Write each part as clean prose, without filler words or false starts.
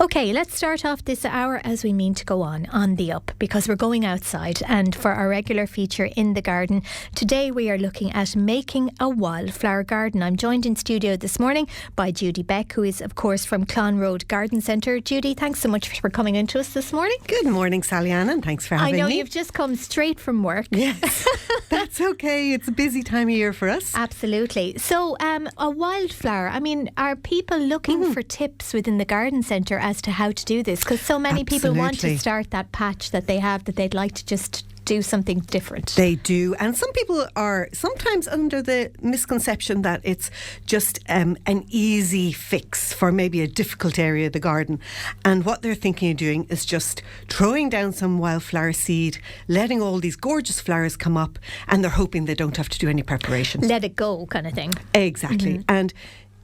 Okay, let's start off this hour as we mean to go on the up, because we're going outside, and for our regular feature in the garden, today we are looking at making a wildflower garden. I'm joined in studio this morning by Judy Beck, who is of course from Clonroad Garden Centre. Judy, thanks so much for coming into us this morning. Good morning, Sally-Ann, and thanks for having me. I know you've just come straight from work. Yes, that's okay. It's a busy time of year for us. Absolutely. So a wildflower, I mean, are people looking for tips within the garden centre as to how to do this? Because so many people want to start that patch that they have, that they'd like to just do something different. They do, and some people are sometimes under the misconception that it's just an easy fix for maybe a difficult area of the garden, and what they're thinking of doing is just throwing down some wildflower seed, letting all these gorgeous flowers come up, and they're hoping they don't have to do any preparation. Let it go kind of thing. Exactly. And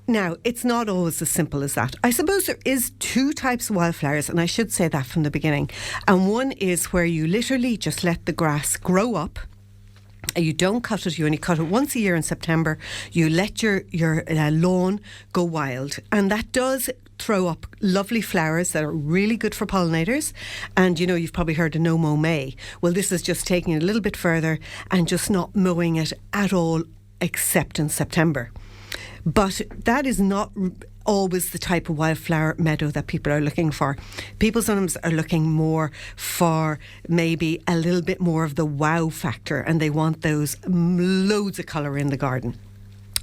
now, it's not always as simple as that. I suppose there is two types of wildflowers, and I should say that from the beginning. And one is where you literally just let the grass grow up. You don't cut it, you only cut it once a year in September. You let your lawn go wild, and that does throw up lovely flowers that are really good for pollinators. And you know, you've probably heard of no mow May. Well, this is just taking it a little bit further and just not mowing it at all except in September. But that is not always the type of wildflower meadow that people are looking for. People sometimes are looking more for maybe a little bit more of the wow factor, and they want those loads of colour in the garden.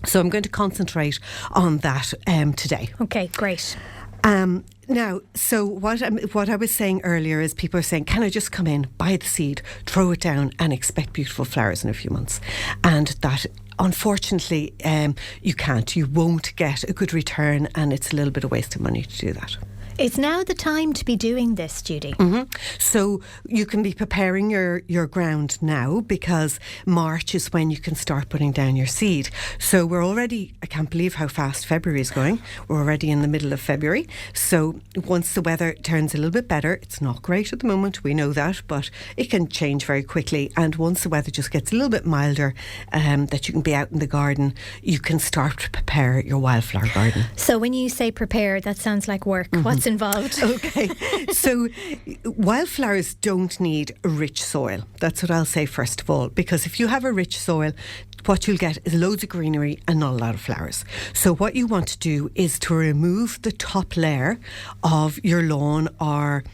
So I'm going to concentrate on that today. Okay, great. Now, so what I was saying earlier is people are saying, can I just come in, buy the seed, throw it down and expect beautiful flowers in a few months? And that, unfortunately, you can't. You won't get a good return, and it's a little bit of waste of money to do that. It's now the time to be doing this, Judy. So you can be preparing your ground now, because March is when you can start putting down your seed. So we're already, I can't believe how fast February is going. We're already in the middle of February. So once the weather turns a little bit better, it's not great at the moment, we know that, but it can change very quickly. And once the weather just gets a little bit milder, that you can be out in the garden, you can start to prepare your wildflower garden. So when you say prepare, that sounds like work. What's involved? Okay, so wildflowers don't need rich soil. That's what I'll say first of all, because if you have a rich soil, what you'll get is loads of greenery and not a lot of flowers. So what you want to do is to remove the top layer of your lawn, or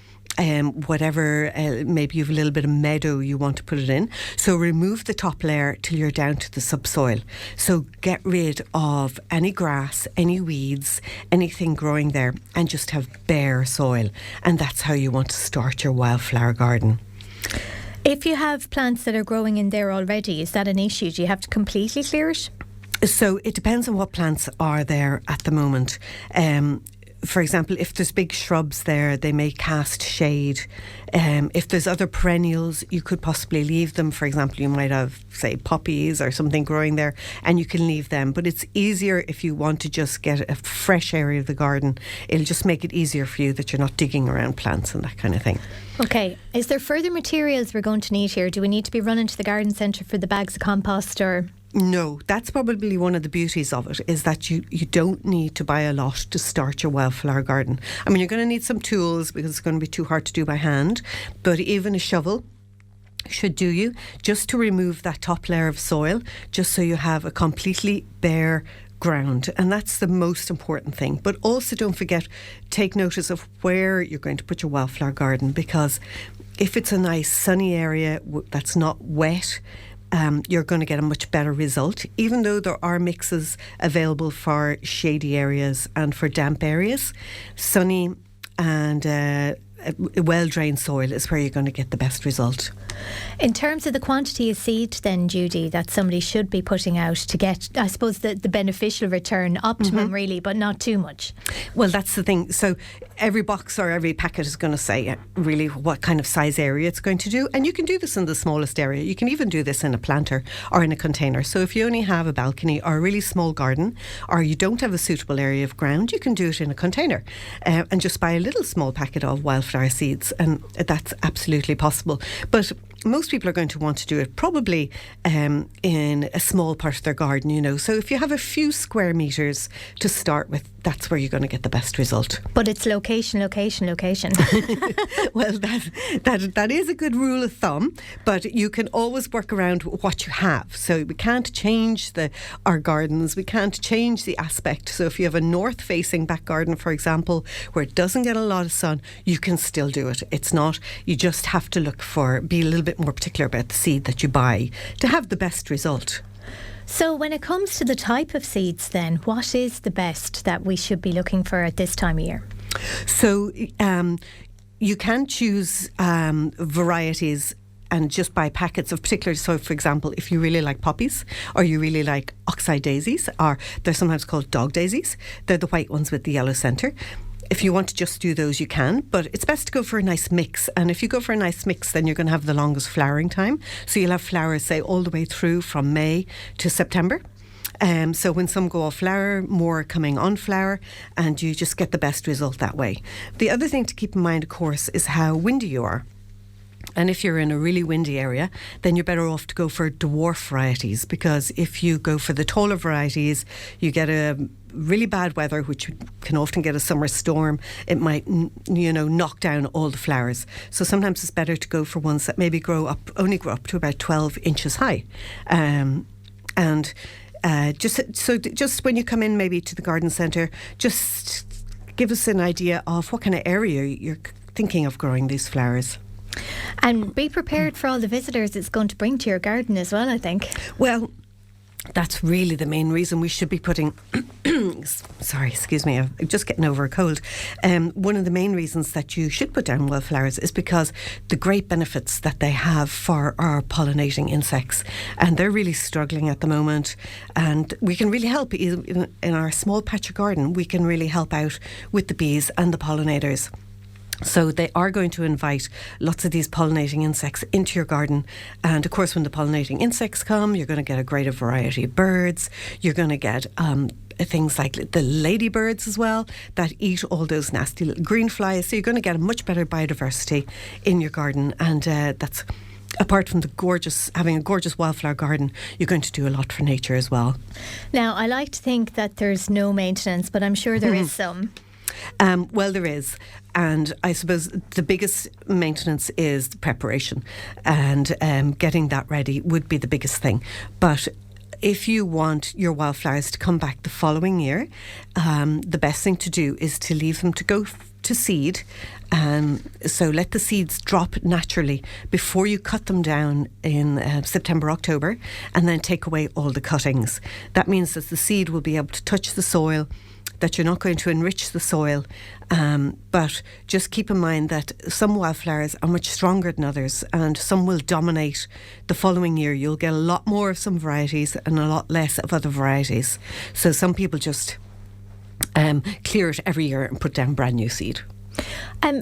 whatever, maybe you have a little bit of meadow you want to put it in. So remove the top layer till you're down to the subsoil. So get rid of any grass, any weeds, anything growing there, and just have bare soil. And that's how you want to start your wildflower garden. If you have plants that are growing in there already, is that an issue? Do you have to completely clear it? So it depends on what plants are there at the moment. For example, if there's big shrubs there, they may cast shade. If there's other perennials, you could possibly leave them. For example, you might have, say, poppies or something growing there, and you can leave them. But it's easier if you want to just get a fresh area of the garden. It'll just make it easier for you that you're not digging around plants and that kind of thing. Okay. Is there further materials we're going to need here? Do we need to be running to the garden centre for the bags of compost, or...? No, that's probably one of the beauties of it, is that you don't need to buy a lot to start your wildflower garden. I mean, you're going to need some tools because it's going to be too hard to do by hand, but even a shovel should do you, just to remove that top layer of soil, just so you have a completely bare ground. And that's the most important thing. But also don't forget, take notice of where you're going to put your wildflower garden, because if it's a nice sunny area that's not wet, you're going to get a much better result, even though there are mixes available for shady areas and for damp areas. Sunny and well-drained soil is where you're going to get the best result. In terms of the quantity of seed then, Judy, that somebody should be putting out to get, I suppose, the beneficial return, optimum really, but not too much. Well, that's the thing. So every box or every packet is going to say really what kind of size area it's going to do. And you can do this in the smallest area. You can even do this in a planter or in a container. So if you only have a balcony or a really small garden, or you don't have a suitable area of ground, you can do it in a container and just buy a little small packet of wildflower seeds. And that's absolutely possible. But most people are going to want to do it probably in a small part of their garden, you know. So if you have a few square metres to start with, that's where you're going to get the best result. But it's location, location, location. Well, that is a good rule of thumb, but you can always work around what you have. So we can't change our gardens, we can't change the aspect. So if you have a north-facing back garden, for example, where it doesn't get a lot of sun, you can still do it. It's not, you just have to be a little bit more particular about the seed that you buy to have the best result. So when it comes to the type of seeds then, what is the best that we should be looking for at this time of year? So you can choose varieties and just buy packets of particular. So for example, if you really like poppies or you really like oxeye daisies, or they're sometimes called dog daisies, they're the white ones with the yellow centre. If you want to just do those, you can, but it's best to go for a nice mix. And if you go for a nice mix, then you're going to have the longest flowering time. So you'll have flowers, say, all the way through from May to September. So when some go off flower, more coming on flower, and you just get the best result that way. The other thing to keep in mind, of course, is how windy you are. And if you're in a really windy area, then you're better off to go for dwarf varieties, because if you go for the taller varieties, you get a really bad weather, which can often get a summer storm. It might, knock down all the flowers. So sometimes it's better to go for ones that maybe only grow up to about 12 inches high. Just when you come in maybe to the garden centre, just give us an idea of what kind of area you're thinking of growing these flowers. And be prepared for all the visitors it's going to bring to your garden as well, I think. Well, that's really the main reason we should be putting sorry, excuse me, I'm just getting over a cold. One of the main reasons that you should put down wildflowers is because the great benefits that they have for our pollinating insects, and they're really struggling at the moment, and we can really help in our small patch of garden. We can really help out with the bees and the pollinators. So they are going to invite lots of these pollinating insects into your garden. And of course, when the pollinating insects come, you're going to get a greater variety of birds. You're going to get things like the ladybirds as well that eat all those nasty little green flies. So you're going to get a much better biodiversity in your garden. And that's, apart from having a gorgeous wildflower garden, you're going to do a lot for nature as well. Now, I like to think that there's no maintenance, but I'm sure there is some. Well, there is. And I suppose the biggest maintenance is the preparation, and getting that ready would be the biggest thing. But if you want your wildflowers to come back the following year, the best thing to do is to leave them to go to seed. So let the seeds drop naturally before you cut them down in September, October, and then take away all the cuttings. That means that the seed will be able to touch the soil, that you're not going to enrich the soil, but just keep in mind that some wildflowers are much stronger than others, and some will dominate the following year. You'll get a lot more of some varieties and a lot less of other varieties. So some people just clear it every year and put down brand new seed.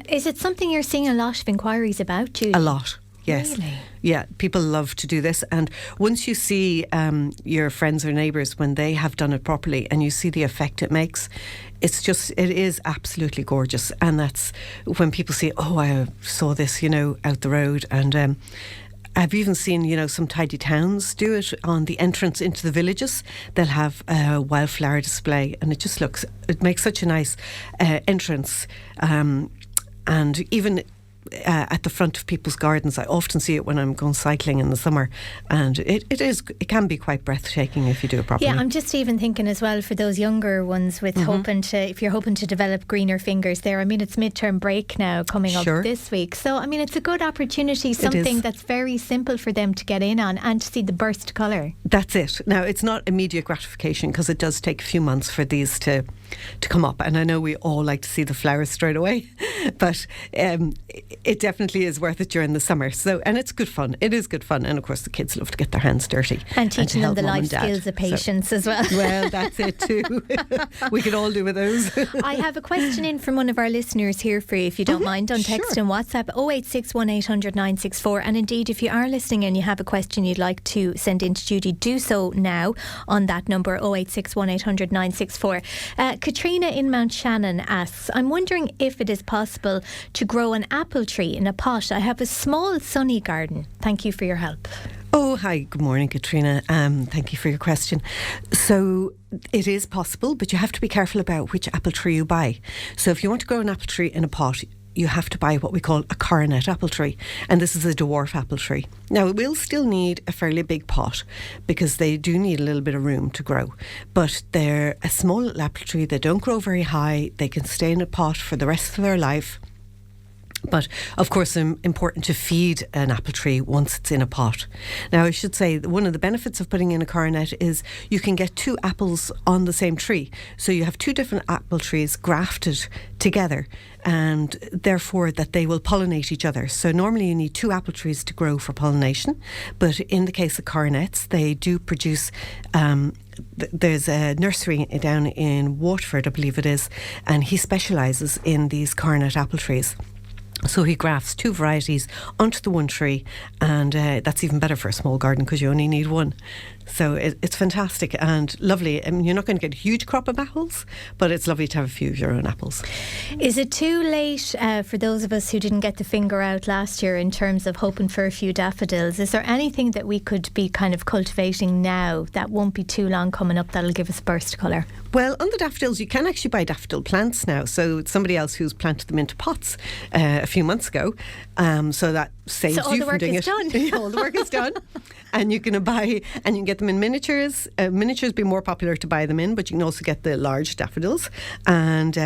Is it something you're seeing a lot of inquiries about, Judy? A lot. Yes. Really? Yeah, people love to do this. And once you see your friends or neighbours when they have done it properly and you see the effect it makes, it is absolutely gorgeous. And that's when people say, oh, I saw this, out the road. And I've even seen, some tidy towns do it on the entrance into the villages. They'll have a wildflower display, and it makes such a nice entrance. And even at the front of people's gardens, I often see it when I'm going cycling in the summer, and it can be quite breathtaking if you do it properly. Yeah, I'm just even thinking as well for those younger ones with if you're hoping to develop greener fingers there. I mean, it's midterm break now coming up this week, so I mean it's a good opportunity, something that's very simple for them to get in on and to see the burst colour. That's it. Now, it's not immediate gratification because it does take a few months for these to come up, and I know we all like to see the flowers straight away, but it definitely is worth it during the summer. So, and it's good fun. It is good fun, and of course the kids love to get their hands dirty and teaching them the life skills of patience as well. Well, that's it too. We could all do with those. I have a question in from one of our listeners here for you, if you don't mind, on text and WhatsApp 0861 800 964. And indeed, if you are listening and you have a question you'd like to send in to Judy, do so now on that number 0861 800 964. Katrina in Mount Shannon asks, I'm wondering if it is possible possible to grow an apple tree in a pot? I have a small sunny garden. Thank you for your help. Oh, hi. Good morning, Katrina. Thank you for your question. So it is possible, but you have to be careful about which apple tree you buy. So if you want to grow an apple tree in a pot, you have to buy what we call a coronet apple tree, and this is a dwarf apple tree. Now, it will still need a fairly big pot because they do need a little bit of room to grow, but they're a small little apple tree. They don't grow very high. They can stay in a pot for the rest of their life. But of course, important to feed an apple tree once it's in a pot. Now, I should say that one of the benefits of putting in a coronet is you can get 2 apples on the same tree. So you have 2 different apple trees grafted together, and therefore that they will pollinate each other. So normally you need 2 apple trees to grow for pollination, but in the case of coronets, they do produce. There's a nursery down in Waterford, I believe it is, and he specialises in these coronet apple trees. So he grafts 2 varieties onto the one tree, and that's even better for a small garden because you only need 1. So it's fantastic and lovely. I mean, you're not going to get a huge crop of apples, but it's lovely to have a few of your own apples. Is it too late for those of us who didn't get the finger out last year in terms of hoping for a few daffodils? Is there anything that we could be kind of cultivating now that won't be too long coming up that'll give us burst colour? Well, on the daffodils, you can actually buy daffodil plants now. So it's somebody else who's planted them into pots a few months ago. So that saves you from doing it. All the work is done. And you can buy, and you can get them in miniatures. Miniatures be more popular to buy them in, but you can also get the large daffodils. And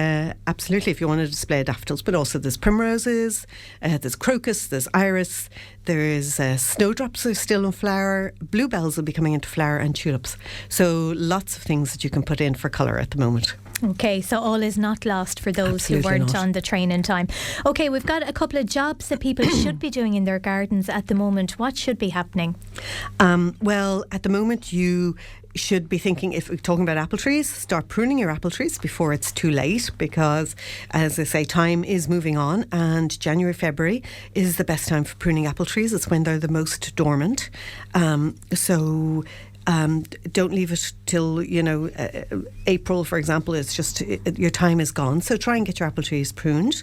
absolutely, if you want to display daffodils, but also there's primroses, there's crocus, there's iris, there's snowdrops are still in flower, bluebells will be coming into flower, and tulips. So lots of things that you can put in for colour at the moment. Okay, so all is not lost for those Absolutely who weren't not on the train in time. Okay, we've got a couple of jobs that people should be doing in their gardens at the moment. What should be happening? Well, at the moment you should be thinking, if we're talking about apple trees, start pruning your apple trees before it's too late, because as I say, time is moving on, and January, February is the best time for pruning apple trees. It's when they're the most dormant. Don't leave it till, April, for example. It's just your time is gone. So try and get your apple trees pruned.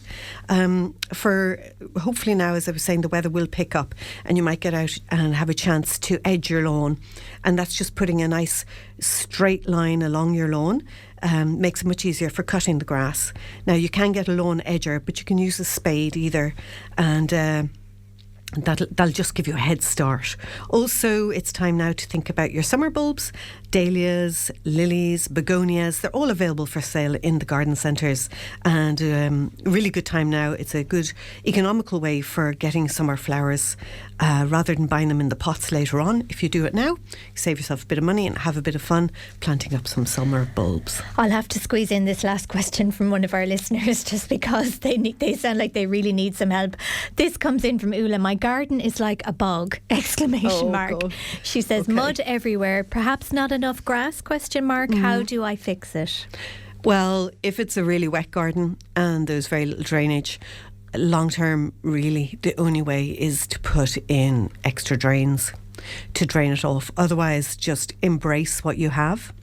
For hopefully now, as I was saying, the weather will pick up and you might get out and have a chance to edge your lawn. And that's just putting a nice straight line along your lawn. Makes it much easier for cutting the grass. Now, you can get a lawn edger, but you can use a spade either. And that'll just give you a head start. Also, it's time now to think about your summer bulbs. Dahlias, lilies, begonias, they're all available for sale in the garden centres, and really good time now. It's a good economical way for getting summer flowers rather than buying them in the pots later on. If you do it now, you save yourself a bit of money and have a bit of fun planting up some summer bulbs. I'll have to squeeze in this last question from one of our listeners just because they sound like they really need some help. This comes in from Ula. My garden is like a bog! ! God. She says, Okay. Mud everywhere, perhaps not enough grass? ? How do I fix it? Well, if it's a really wet garden and there's very little drainage, long term, really, the only way is to put in extra drains to drain it off. Otherwise, just embrace what you have.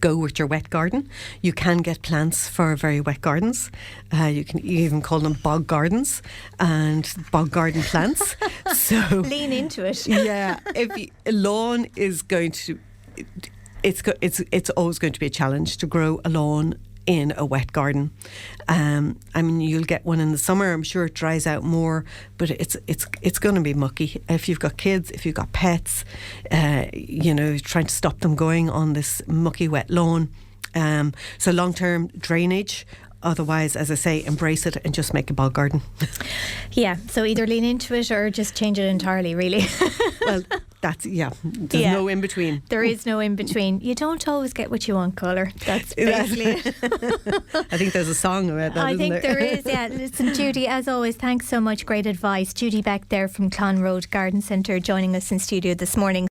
Go with your wet garden. You can get plants for very wet gardens. You can even call them bog gardens and bog garden plants. So Lean into it. yeah, a lawn is going to, it's always going to be a challenge to grow a lawn in a wet garden. I mean, you'll get one in the summer. I'm sure it dries out more, but it's going to be mucky. If you've got kids, if you've got pets, trying to stop them going on this mucky wet lawn. So long-term drainage. Otherwise, as I say, embrace it and just make a bog garden. Yeah, so either lean into it or just change it entirely, really. Well, there's no in between. There is no in between. You don't always get what you want, caller. That's basically it. I think there's a song about that, I isn't think there is, yeah. Listen, Judy, as always, thanks so much. Great advice. Judy Beck there from Clonroad Garden Centre joining us in studio this morning.